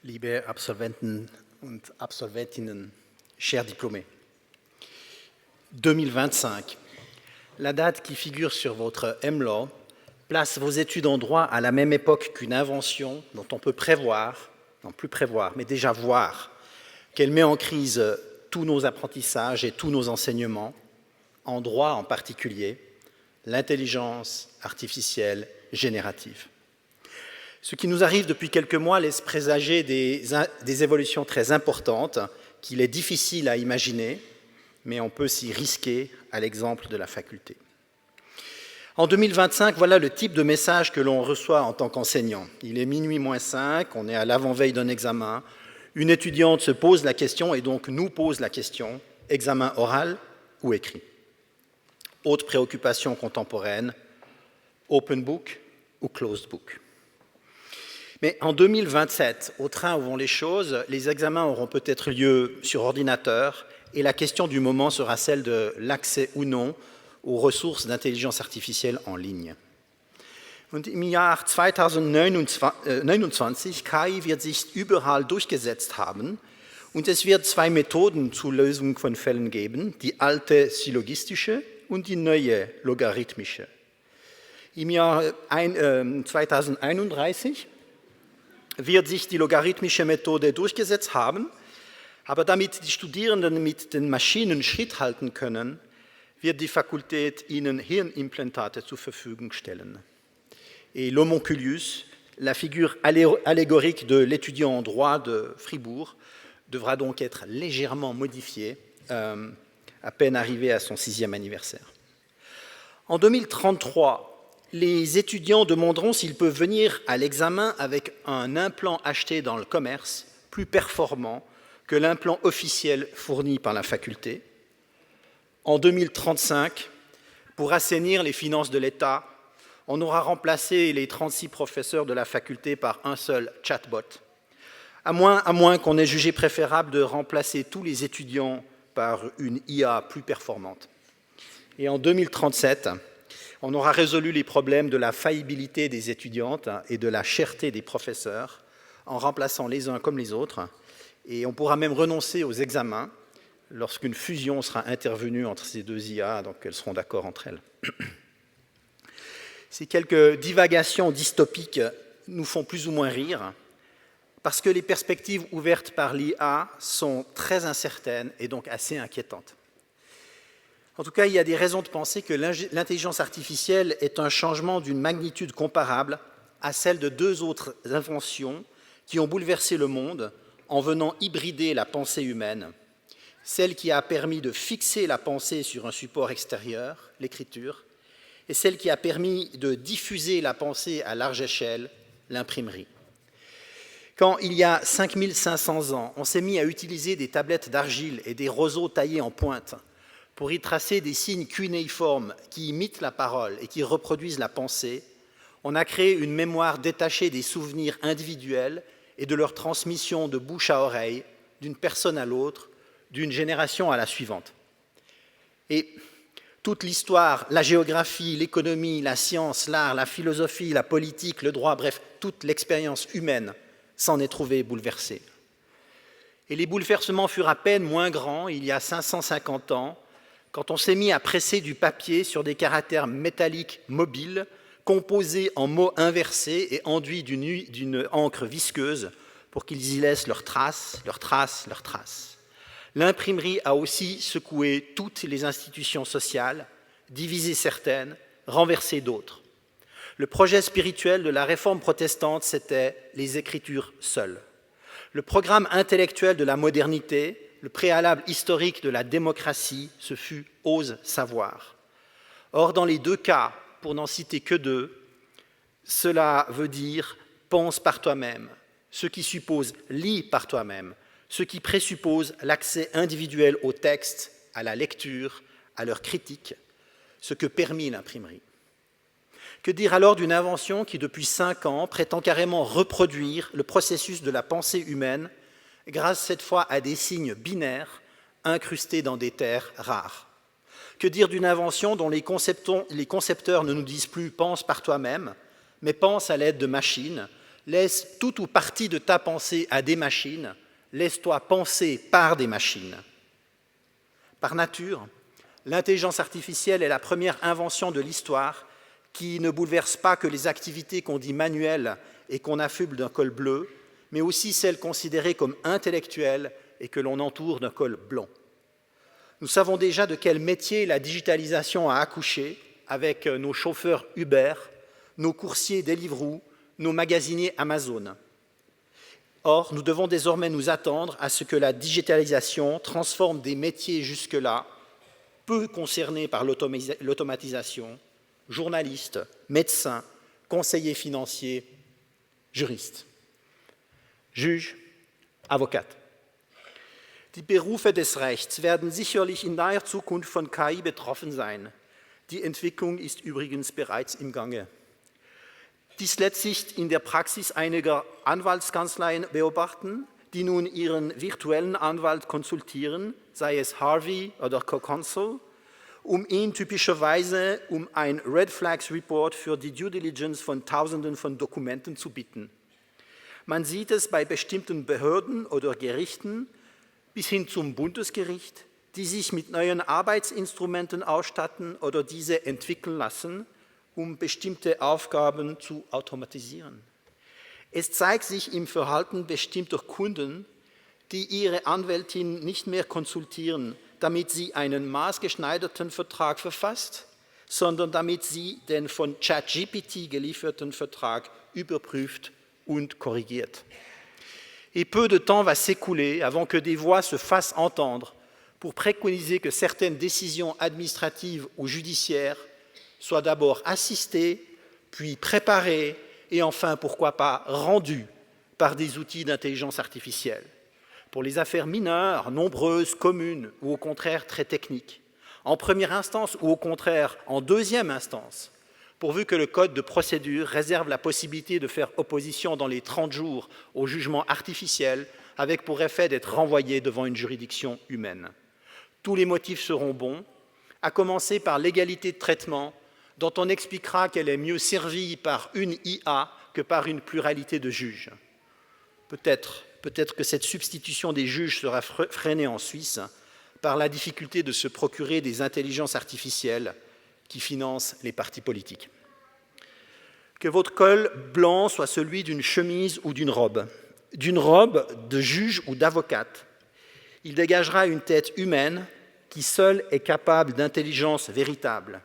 liebe Absolventen und Absolventinnen, chers diplômés. 2025, la date qui figure sur votre MLaw place vos études en droit à la même époque qu'une invention dont on peut prévoir, non plus prévoir, mais déjà voir qu'elle met en crise tous nos apprentissages et tous nos enseignements, en droit en particulier, l'intelligence artificielle générative. Ce qui nous arrive depuis quelques mois laisse présager des évolutions très importantes qu'il est difficile à imaginer, mais on peut s'y risquer à l'exemple de la faculté. En 2025, voilà le type de message que l'on reçoit en tant qu'enseignant. Il est minuit moins 5, on est à l'avant-veille d'un examen. Une étudiante se pose la question et donc nous pose la question, examen oral ou écrit? Autre préoccupation contemporaine, open book ou closed book? Mais en 2027, au train où vont les choses, les examens auront peut-être lieu sur ordinateur et la question du moment sera celle de l'accès ou non aux ressources d'intelligence artificielle en ligne. Und im Jahr 2029, KI wird sich überall durchgesetzt haben und es wird zwei Methoden zur Lösung von Fällen geben, die alte syllogistische und die neue logarithmische. Im Jahr 2031 wird sich die logarithmische Methode durchgesetzt haben, aber damit die Studierenden mit den Maschinen Schritt halten können, wird die Fakultät ihnen Hirnimplantate zur Verfügung stellen. Et l'homonculus, la figure allégorique de l'étudiant en droit de Fribourg, devra donc être légèrement modifié à peine arrivé à son 6e anniversaire. En 2033, les étudiants demanderont s'ils peuvent venir à l'examen avec un implant acheté dans le commerce plus performant que l'implant officiel fourni par la faculté. En 2035, pour assainir les finances de l'État, on aura remplacé les 36 professeurs de la faculté par un seul chatbot, à moins qu'on ait jugé préférable de remplacer tous les étudiants par une IA plus performante. Et en 2037, on aura résolu les problèmes de la faillibilité des étudiantes et de la cherté des professeurs en remplaçant les uns comme les autres, et on pourra même renoncer aux examens lorsqu'une fusion sera intervenue entre ces deux IA, donc elles seront d'accord entre elles. Ces quelques divagations dystopiques nous font plus ou moins rire, parce que les perspectives ouvertes par l'IA sont très incertaines et donc assez inquiétantes. En tout cas, il y a des raisons de penser que l'intelligence artificielle est un changement d'une magnitude comparable à celle de deux autres inventions qui ont bouleversé le monde en venant hybrider la pensée humaine, celle qui a permis de fixer la pensée sur un support extérieur, l'écriture, et celle qui a permis de diffuser la pensée à large échelle, l'imprimerie. Quand, il y a 5500 ans, on s'est mis à utiliser des tablettes d'argile et des roseaux taillés en pointe pour y tracer des signes cunéiformes qui imitent la parole et qui reproduisent la pensée, on a créé une mémoire détachée des souvenirs individuels et de leur transmission de bouche à oreille, d'une personne à l'autre, d'une génération à la suivante. Et toute l'histoire, la géographie, l'économie, la science, l'art, la philosophie, la politique, le droit, bref, toute l'expérience humaine s'en est trouvée bouleversée. Et les bouleversements furent à peine moins grands il y a 550 ans, quand on s'est mis à presser du papier sur des caractères métalliques mobiles, composés en mots inversés et enduits d'une encre visqueuse pour qu'ils y laissent leurs traces, leurs traces, leurs traces. L'imprimerie a aussi secoué toutes les institutions sociales, divisé certaines, renversé d'autres. Le projet spirituel de la réforme protestante, c'était les Écritures seules. Le programme intellectuel de la modernité, le préalable historique de la démocratie, ce fut « ose savoir ». Or, dans les deux cas, pour n'en citer que deux, cela veut dire « pense par toi-même », ce qui suppose « lis par toi-même », ce qui présuppose l'accès individuel au texte, à la lecture, à leur critique, ce que permit l'imprimerie. Que dire alors d'une invention qui, depuis 5 ans, prétend carrément reproduire le processus de la pensée humaine grâce cette fois à des signes binaires incrustés dans des terres rares? Que dire d'une invention dont les concepteurs ne nous disent plus « pense par toi-même », mais pense à l'aide de machines, Laisse tout ou partie de ta pensée à des machines, laisse-toi penser par des machines. Par nature, l'intelligence artificielle est la première invention de l'histoire qui ne bouleverse pas que les activités qu'on dit manuelles et qu'on affuble d'un col bleu, mais aussi celles considérées comme intellectuelles et que l'on entoure d'un col blanc. Nous savons déjà de quel métier la digitalisation a accouché avec nos chauffeurs Uber, nos coursiers Deliveroo, nos magasiniers Amazon. Or, nous devons désormais nous attendre à ce que la digitalisation transforme des métiers jusque-là peu concernés par l'automatisation, journalistes, médecins, conseillers financiers, juristes, juges, Avocate. Die Berufe des Rechts werden sicherlich in naher Zukunft von KI betroffen sein. Die Entwicklung ist übrigens bereits im Gange. Dies lässt sich in der Praxis einiger Anwaltskanzleien beobachten, die nun ihren virtuellen Anwalt konsultieren, sei es Harvey oder CoCounsel, um ihn typischerweise um ein Red Flags Report für die Due Diligence von Tausenden von Dokumenten zu bitten. Man sieht es bei bestimmten Behörden oder Gerichten bis hin zum Bundesgericht, die sich mit neuen Arbeitsinstrumenten ausstatten oder diese entwickeln lassen, um bestimmte Aufgaben zu automatisieren. Es zeigt sich im Verhalten bestimmter Kunden, die ihre Anwältin nicht mehr konsultieren, damit sie einen maßgeschneiderten Vertrag verfasst, sondern damit sie den von ChatGPT gelieferten Vertrag überprüft und korrigiert. Et peu de temps va s'écouler avant que des voix se fassent entendre pour préconiser que certaines décisions administratives ou judiciaires soient d'abord assistées, puis préparées et enfin, pourquoi pas, rendues par des outils d'intelligence artificielle. Pour les affaires mineures, nombreuses, communes ou au contraire très techniques, en première instance ou au contraire en deuxième instance, pourvu que le code de procédure réserve la possibilité de faire opposition dans les 30 jours au jugement artificiel avec pour effet d'être renvoyé devant une juridiction humaine. Tous les motifs seront bons, à commencer par l'égalité de traitement, dont on expliquera qu'elle est mieux servie par une IA que par une pluralité de juges. Peut-être que cette substitution des juges sera freinée en Suisse par la difficulté de se procurer des intelligences artificielles qui financent les partis politiques. Que votre col blanc soit celui d'une chemise ou d'une robe de juge ou d'avocate, il dégagera une tête humaine qui seule est capable d'intelligence véritable.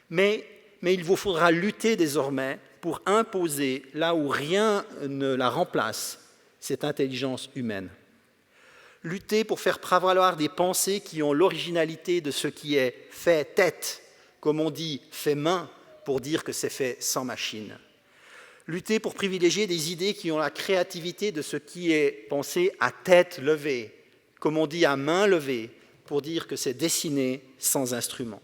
Mais il vous faudra lutter désormais pour imposer, là où rien ne la remplace, cette intelligence humaine. Lutter pour faire prévaloir des pensées qui ont l'originalité de ce qui est fait tête, comme on dit fait main, pour dire que c'est fait sans machine. Lutter pour privilégier des idées qui ont la créativité de ce qui est pensé à tête levée, comme on dit à main levée, pour dire que c'est dessiné sans instrument.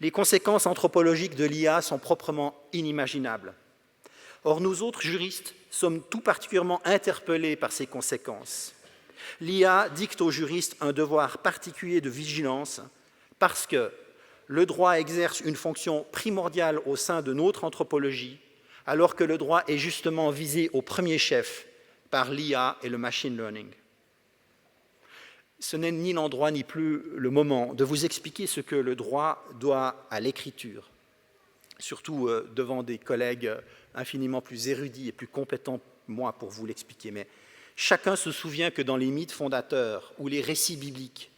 Les conséquences anthropologiques de l'IA sont proprement inimaginables. Or, nous autres juristes sommes tout particulièrement interpellés par ces conséquences. L'IA dicte aux juristes un devoir particulier de vigilance parce que le droit exerce une fonction primordiale au sein de notre anthropologie, alors que le droit est justement visé au premier chef par l'IA et le machine learning. Ce n'est ni l'endroit ni plus le moment de vous expliquer ce que le droit doit à l'écriture, surtout devant des collègues infiniment plus érudits et plus compétents que moi pour vous l'expliquer. Mais chacun se souvient que dans les mythes fondateurs ou les récits bibliques,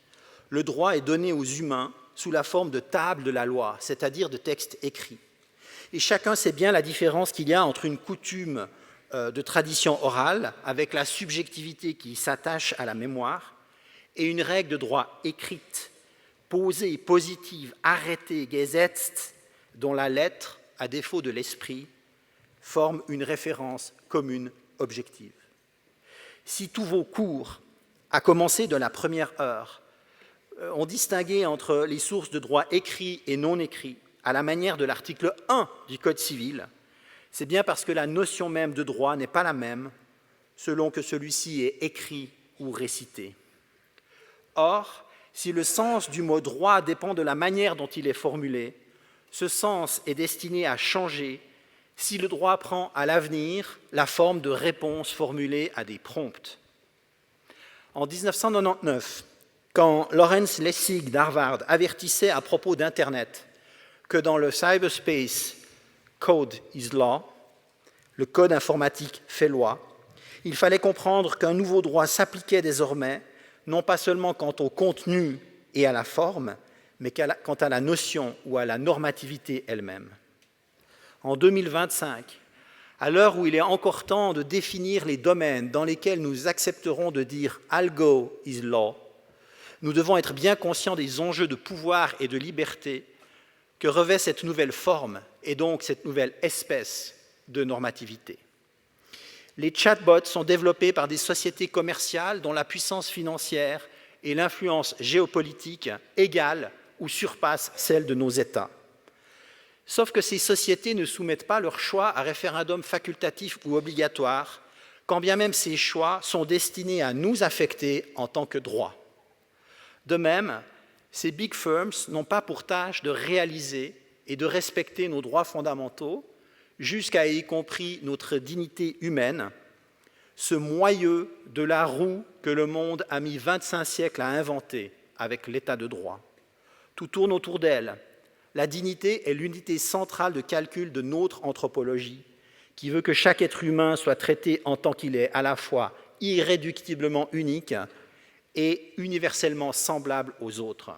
le droit est donné aux humains sous la forme de tables de la loi, c'est-à-dire de textes écrits. Et chacun sait bien la différence qu'il y a entre une coutume de tradition orale, avec la subjectivité qui s'attache à la mémoire, et une règle de droit écrite, posée, positive, arrêtée, gesetzt, dont la lettre, à défaut de l'esprit, forme une référence commune objective. Si tous vos cours, à commencer de la première heure, ont distingué entre les sources de droit écrit et non écrit, à la manière de l'article 1 du Code civil, c'est bien parce que la notion même de droit n'est pas la même selon que celui-ci est écrit ou récité. Or, si le sens du mot droit dépend de la manière dont il est formulé, ce sens est destiné à changer si le droit prend à l'avenir la forme de réponses formulées à des prompts. En 1999, quand Lawrence Lessig d'Harvard avertissait à propos d'Internet que dans le cyberspace, code is law, le code informatique fait loi, il fallait comprendre qu'un nouveau droit s'appliquait désormais, non pas seulement quant au contenu et à la forme, mais quant à la notion ou à la normativité elle-même. En 2025, à l'heure où il est encore temps de définir les domaines dans lesquels nous accepterons de dire « algo is law », nous devons être bien conscients des enjeux de pouvoir et de liberté que revêt cette nouvelle forme et donc cette nouvelle espèce de normativité. Les chatbots sont développés par des sociétés commerciales dont la puissance financière et l'influence géopolitique égalent ou surpassent celles de nos États. Sauf que ces sociétés ne soumettent pas leur choix à référendum facultatif ou obligatoire, quand bien même ces choix sont destinés à nous affecter en tant que droit. De même, ces big firms n'ont pas pour tâche de réaliser et de respecter nos droits fondamentaux, jusqu'à y compris notre dignité humaine, ce moyeu de la roue que le monde a mis 25 siècles à inventer avec l'état de droit. Tout tourne autour d'elle. La dignité est l'unité centrale de calcul de notre anthropologie, qui veut que chaque être humain soit traité en tant qu'il est à la fois irréductiblement unique et universellement semblable aux autres.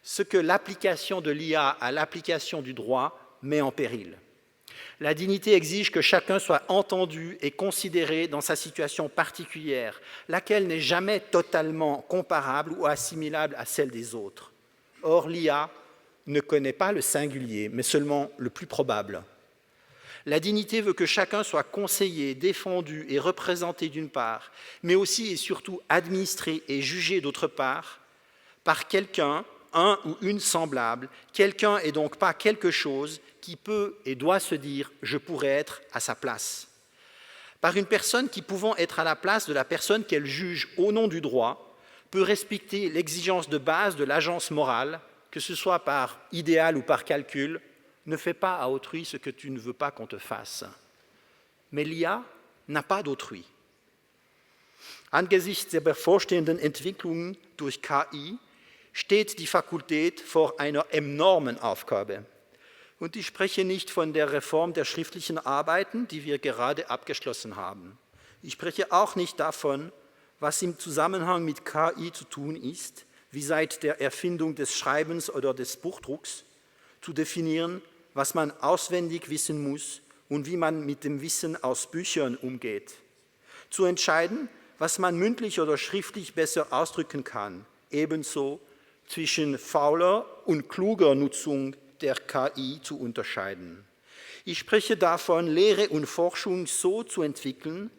Ce que l'application de l'IA à l'application du droit met en péril. La dignité exige que chacun soit entendu et considéré dans sa situation particulière, laquelle n'est jamais totalement comparable ou assimilable à celle des autres. Or, l'IA ne connaît pas le singulier, mais seulement le plus probable. La dignité veut que chacun soit conseillé, défendu et représenté d'une part, mais aussi et surtout administré et jugé d'autre part, par quelqu'un, un ou une semblable, quelqu'un et donc pas quelque chose qui peut et doit se dire « je pourrais être à sa place ». Par une personne qui, pouvant être à la place de la personne qu'elle juge au nom du droit, peut respecter l'exigence de base de l'agence morale, que ce soit par idéal ou par calcul, ne fais pas à autrui ce que tu ne veux pas qu'on te fasse. Mais l'IA n'a pas d'autrui. Angesichts der bevorstehenden Entwicklungen durch KI steht die Fakultät vor einer enormen Aufgabe. Und ich spreche nicht von der Reform der schriftlichen Arbeiten, die wir gerade abgeschlossen haben. Ich spreche auch nicht davon, was im Zusammenhang mit KI zu tun ist, wie seit der Erfindung des Schreibens oder des Buchdrucks, zu definieren, was man auswendig wissen muss und wie man mit dem Wissen aus Büchern umgeht. Zu entscheiden, was man mündlich oder schriftlich besser ausdrücken kann, ebenso zwischen fauler und kluger Nutzung der KI zu unterscheiden. Ich spreche davon, Lehre und Forschung so zu entwickeln,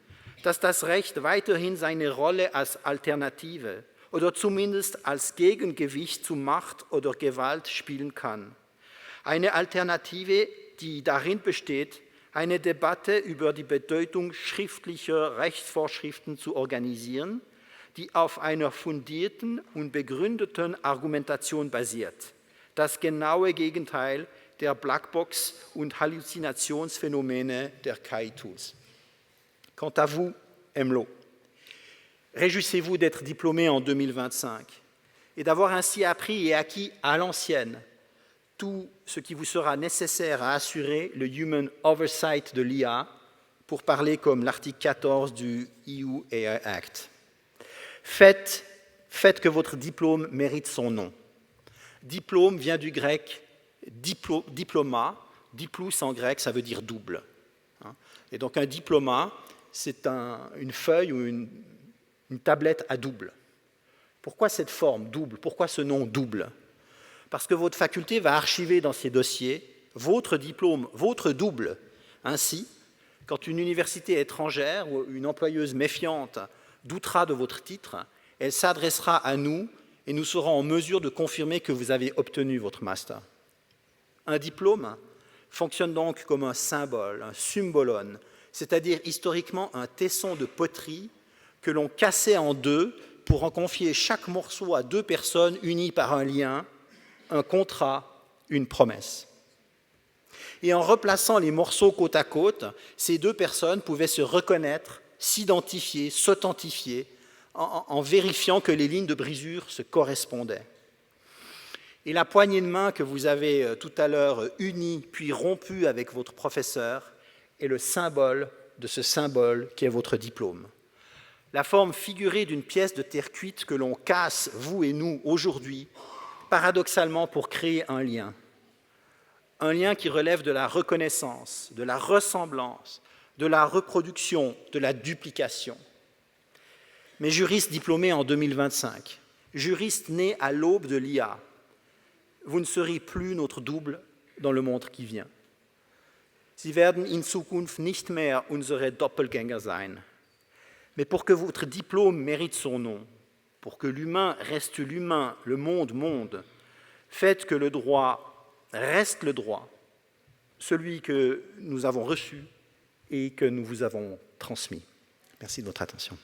dass das Recht weiterhin seine Rolle als Alternative oder zumindest als Gegengewicht zu Macht oder Gewalt spielen kann. Eine Alternative, die darin besteht, eine Debatte über die Bedeutung schriftlicher Rechtsvorschriften zu organisieren, die auf einer fundierten und begründeten Argumentation basiert. Das genaue Gegenteil der Blackbox- und Halluzinationsphänomene der KI-Tools. Quant à vous, Emlo, réjouissez-vous d'être diplômé en 2025 et d'avoir ainsi appris et acquis à l'ancienne tout ce qui vous sera nécessaire à assurer le Human Oversight de l'IA, pour parler comme l'article 14 du EU AI Act. Faites que votre diplôme mérite son nom. Diplôme vient du grec diploma, diplous en grec, ça veut dire double. Et donc un diploma, c'est une feuille ou une tablette à double. Pourquoi cette forme double? Pourquoi ce nom double? Parce que votre faculté va archiver dans ses dossiers votre diplôme, votre double. Ainsi, quand une université étrangère ou une employeuse méfiante doutera de votre titre, elle s'adressera à nous et nous serons en mesure de confirmer que vous avez obtenu votre master. Un diplôme fonctionne donc comme un symbole, un symbolon, c'est-à-dire historiquement un tesson de poterie que l'on cassait en deux pour en confier chaque morceau à deux personnes unies par un lien, un contrat, une promesse. Et en replaçant les morceaux côte à côte, ces deux personnes pouvaient se reconnaître, s'identifier, s'authentifier, en vérifiant que les lignes de brisure se correspondaient. Et la poignée de main que vous avez tout à l'heure unie puis rompue avec votre professeur est le symbole de ce symbole qui est votre diplôme. La forme figurée d'une pièce de terre cuite que l'on casse, vous et nous, aujourd'hui, paradoxalement pour créer un lien. Un lien qui relève de la reconnaissance, de la ressemblance, de la reproduction, de la duplication. Mais juriste diplômé en 2025, juriste né à l'aube de l'IA, vous ne serez plus notre double dans le monde qui vient. Sie werden in Zukunft nicht mehr unsere Doppelgänger sein. Mais pour que votre diplôme mérite son nom, pour que l'humain reste l'humain, le monde monde, faites que le droit reste le droit, celui que nous avons reçu et que nous vous avons transmis. Merci de votre attention.